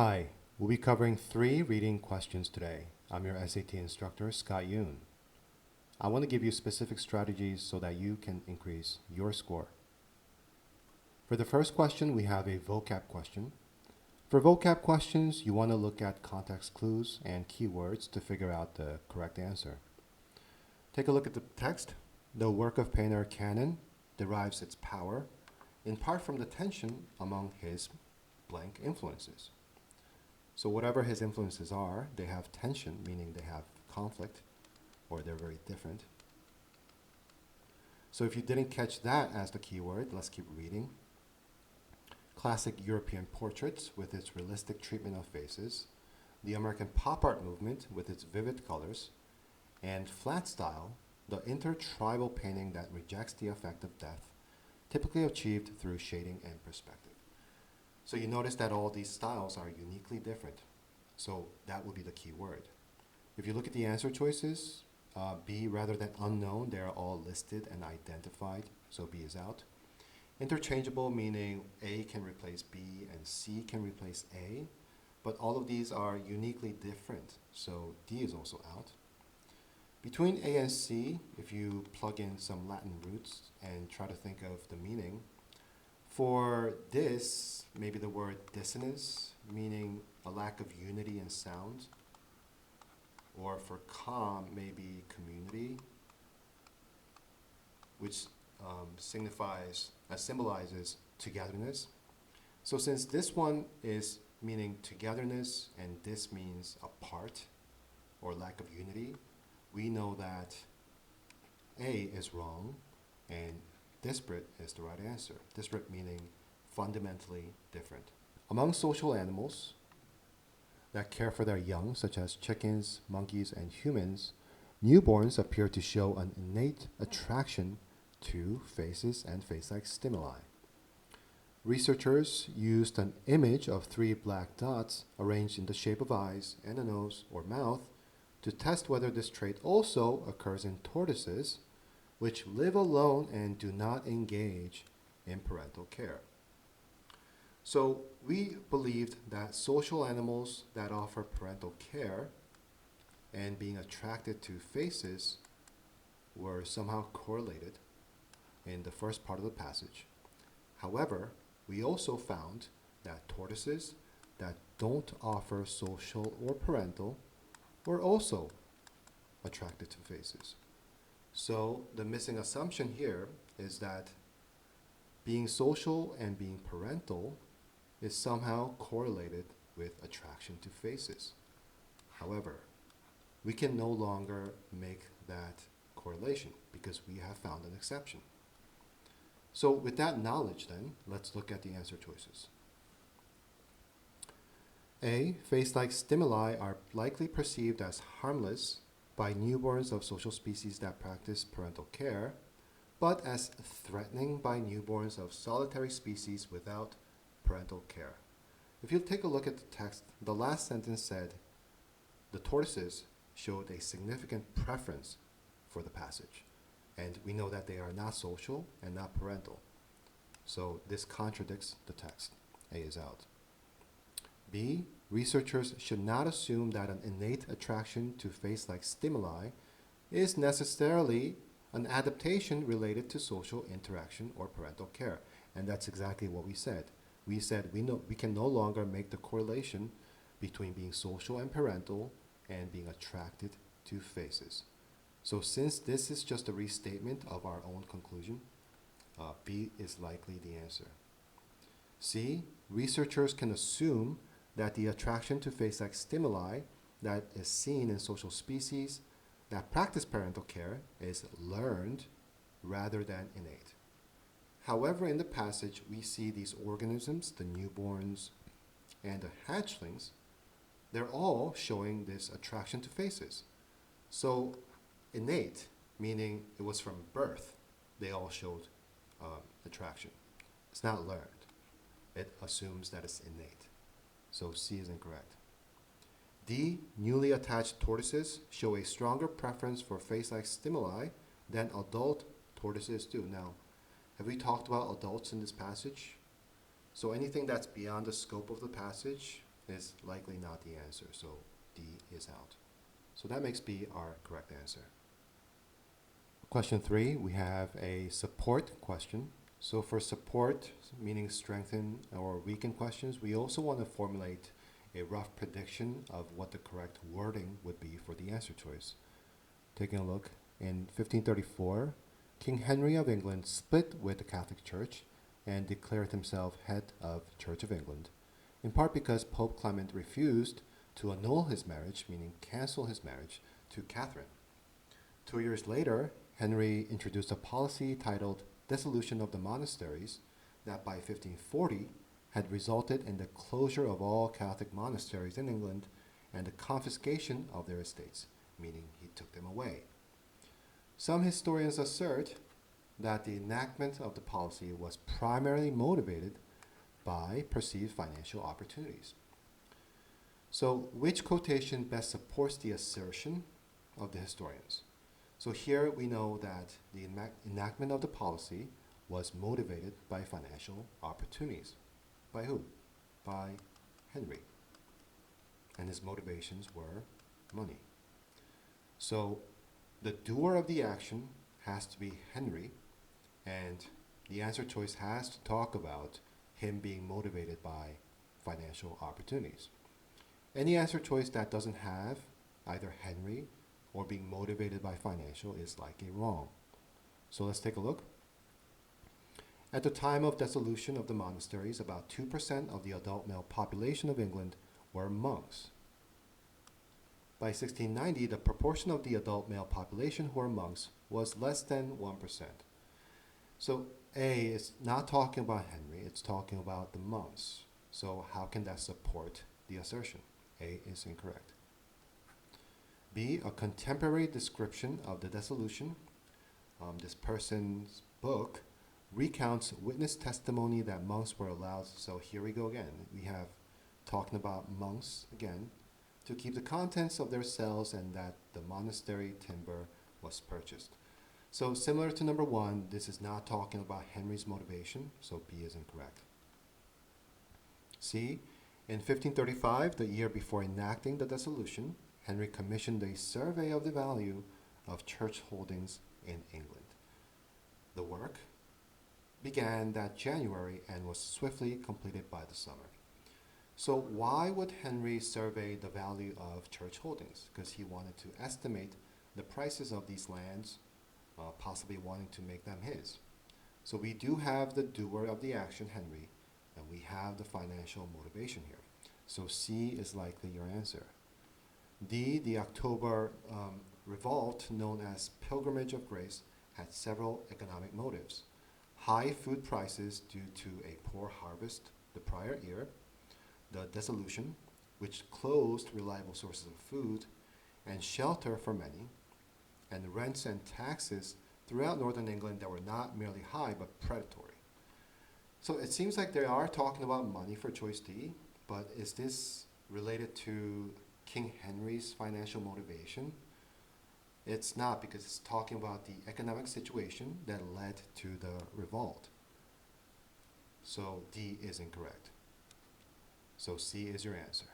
Hi, we'll be covering 3 reading questions today. I'm your SAT instructor, Scott Yoon. I want to give you specific strategies so that you can increase your score. For the first question, we have a vocab question. For vocab questions, you want to look at context clues and keywords to figure out the correct answer. Take a look at the text. The work of painter Cannon derives its power in part from the tension among his blank influences. So whatever his influences are, they have tension, meaning they have conflict, or they're very different. So if you didn't catch that as the keyword, let's keep reading. Classic European portraits with its realistic treatment of faces, the American pop art movement with its vivid colors, and flat style, the intertribal painting that rejects the effect of death, typically achieved through shading and perspective. So you notice that all these styles are uniquely different. So that would be the key word. If you look at the answer choices, B rather than unknown, they're all listed and identified, so B is out. Interchangeable, meaning A can replace B and C can replace A, but all of these are uniquely different, so D is also out. Between A and C, if you plug in some Latin roots and try to think of the meaning, for this, maybe the word dissonance, meaning a lack of unity in sound, or for calm, maybe community, which symbolizes togetherness. So since this one is meaning togetherness and this means apart or lack of unity, we know that A is wrong and disparate is the right answer. Disparate meaning fundamentally different. Among social animals that care for their young, such as chickens, monkeys, and humans, newborns appear to show an innate attraction to faces and face-like stimuli. Researchers used an image of 3 black dots arranged in the shape of eyes and a nose or mouth to test whether this trait also occurs in tortoises, which live alone and do not engage in parental care. So we believed that social animals that offer parental care and being attracted to faces were somehow correlated in the first part of the passage. However, we also found that tortoises that don't offer social or parental were also attracted to faces. So the missing assumption here is that being social and being parental is somehow correlated with attraction to faces. However, we can no longer make that correlation because we have found an exception. So with that knowledge then, let's look at the answer choices. A, face-like stimuli are likely perceived as harmless by newborns of social species that practice parental care, but as threatening by newborns of solitary species without parental care. If you take a look at the text, the last sentence said, the tortoises showed a significant preference for the passage. And we know that they are not social and not parental. So this contradicts the text. A is out. B, researchers should not assume that an innate attraction to face-like stimuli is necessarily an adaptation related to social interaction or parental care. And that's exactly what we said. We said we can no longer make the correlation between being social and parental and being attracted to faces. So since this is just a restatement of our own conclusion, B is likely the answer. C, researchers can assume that the attraction to face-like stimuli that is seen in social species that practice parental care is learned rather than innate. However, in the passage, we see these organisms, the newborns and the hatchlings, they're all showing this attraction to faces. So innate, meaning it was from birth, they all showed attraction. It's not learned. It assumes that it's innate. So C is incorrect. D, newly attached tortoises show a stronger preference for face-like stimuli than adult tortoises do. Now, have we talked about adults in this passage? So anything that's beyond the scope of the passage, is likely not the answer, so D is out. So that makes B our correct answer. Question 3, we have a support question. So for support, meaning strengthen or weaken questions, we also want to formulate a rough prediction of what the correct wording would be for the answer choice. Taking a look, in 1534, King Henry of England split with the Catholic Church and declared himself head of Church of England, in part because Pope Clement refused to annul his marriage, meaning cancel his marriage, to Catherine. 2 years later, Henry introduced a policy titled Dissolution of the Monasteries that by 1540 had resulted in the closure of all Catholic monasteries in England and the confiscation of their estates, meaning he took them away. Some historians assert that the enactment of the policy was primarily motivated by perceived financial opportunities. So, which quotation best supports the assertion of the historians? So here we know that the enactment of the policy was motivated by financial opportunities. By who? By Henry. And his motivations were money. So the doer of the action has to be Henry, and the answer choice has to talk about him being motivated by financial opportunities. Any answer choice that doesn't have either Henry or being motivated by financial is likely wrong. So let's take a look. At the time of dissolution of the monasteries, about 2% of the adult male population of England were monks. By 1690, the proportion of the adult male population who were monks was less than 1%. So A is not talking about Henry, it's talking about the monks. So how can that support the assertion? A is incorrect. B, a contemporary description of the dissolution. This person's book recounts witness testimony that monks were allowed. So here we go again. We have talking about monks again to keep the contents of their cells and that the monastery timber was purchased. So similar to number 1, this is not talking about Henry's motivation, so B is incorrect. C, in 1535, the year before enacting the dissolution, Henry commissioned a survey of the value of church holdings in England. The work began that January and was swiftly completed by the summer. So why would Henry survey the value of church holdings? Because he wanted to estimate the prices of these lands, possibly wanting to make them his. So we do have the doer of the action, Henry, and we have the financial motivation here. So C is likely your answer. D, the October revolt, known as Pilgrimage of Grace, had several economic motives. High food prices due to a poor harvest the prior year, the dissolution, which closed reliable sources of food and shelter for many, and rents and taxes throughout northern England that were not merely high but predatory. So it seems like they are talking about money for choice D, but is this related to King Henry's financial motivation? It's not, because it's talking about the economic situation that led to the revolt. So D is incorrect. So C is your answer.